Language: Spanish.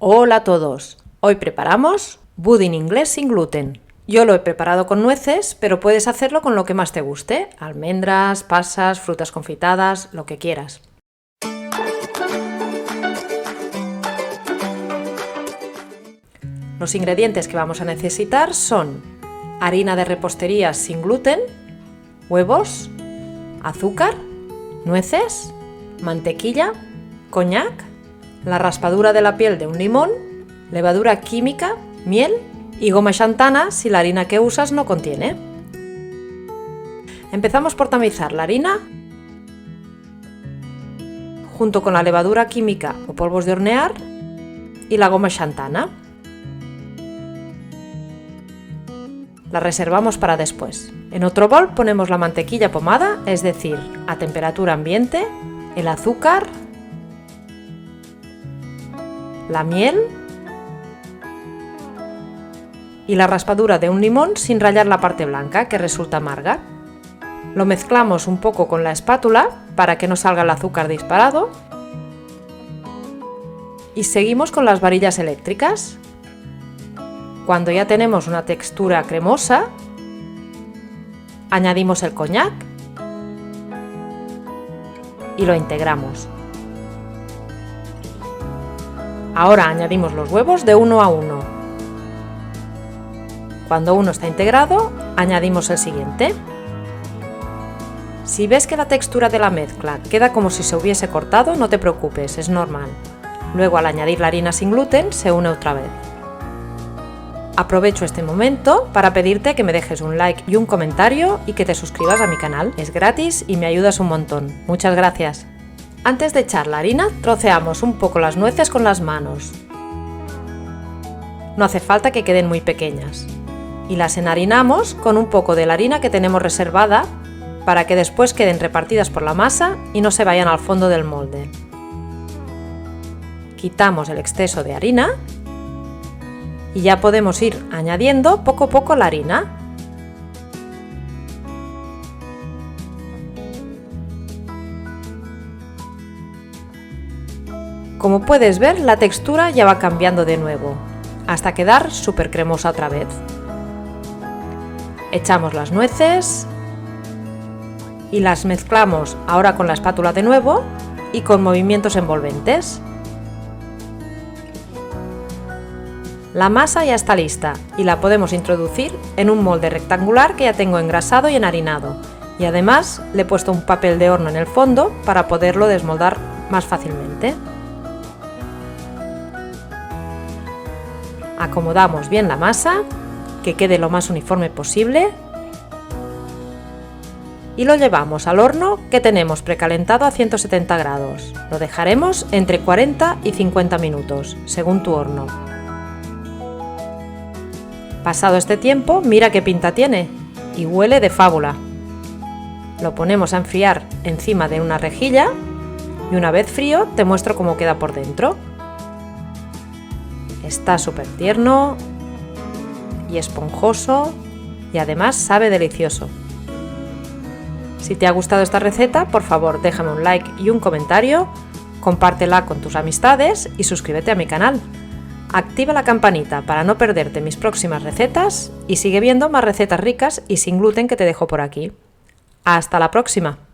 Hola a todos, hoy preparamos budín inglés sin gluten. Yo lo he preparado con nueces, pero puedes hacerlo con lo que más te guste, almendras, pasas, frutas confitadas, lo que quieras. Los ingredientes que vamos a necesitar son harina de repostería sin gluten, huevos, azúcar, nueces, mantequilla, coñac, la raspadura de la piel de un limón, levadura química, miel y goma xantana si la harina que usas no contiene. Empezamos por tamizar la harina junto con la levadura química o polvos de hornear y la goma xantana. La reservamos para después. En otro bol ponemos la mantequilla pomada, es decir, a temperatura ambiente, el azúcar, la miel y la raspadura de un limón sin rallar la parte blanca, que resulta amarga. Lo mezclamos un poco con la espátula para que no salga el azúcar disparado y seguimos con las varillas eléctricas. Cuando ya tenemos una textura cremosa, añadimos el coñac y lo integramos. Ahora añadimos los huevos de uno a uno. Cuando uno está integrado, añadimos el siguiente. Si ves que la textura de la mezcla queda como si se hubiese cortado, no te preocupes, es normal. Luego, al añadir la harina sin gluten, se une otra vez. Aprovecho este momento para pedirte que me dejes un like y un comentario y que te suscribas a mi canal. Es gratis y me ayudas un montón. Muchas gracias. Antes de echar la harina, troceamos un poco las nueces con las manos. No hace falta que queden muy pequeñas. Y las enharinamos con un poco de la harina que tenemos reservada para que después queden repartidas por la masa y no se vayan al fondo del molde. Quitamos el exceso de harina y ya podemos ir añadiendo poco a poco la harina. Como puedes ver, la textura ya va cambiando de nuevo, hasta quedar súper cremosa otra vez. Echamos las nueces y las mezclamos ahora con la espátula de nuevo y con movimientos envolventes. La masa ya está lista y la podemos introducir en un molde rectangular que ya tengo engrasado y enharinado, y además le he puesto un papel de horno en el fondo para poderlo desmoldar más fácilmente. Acomodamos bien la masa, que quede lo más uniforme posible, y lo llevamos al horno que tenemos precalentado a 170 grados. Lo dejaremos entre 40 y 50 minutos, según tu horno. Pasado este tiempo, mira qué pinta tiene y huele de fábula. Lo ponemos a enfriar encima de una rejilla y una vez frío te muestro cómo queda por dentro. Está súper tierno y esponjoso y además sabe delicioso. Si te ha gustado esta receta, por favor déjame un like y un comentario, compártela con tus amistades y suscríbete a mi canal. Activa la campanita para no perderte mis próximas recetas y sigue viendo más recetas ricas y sin gluten que te dejo por aquí. ¡Hasta la próxima!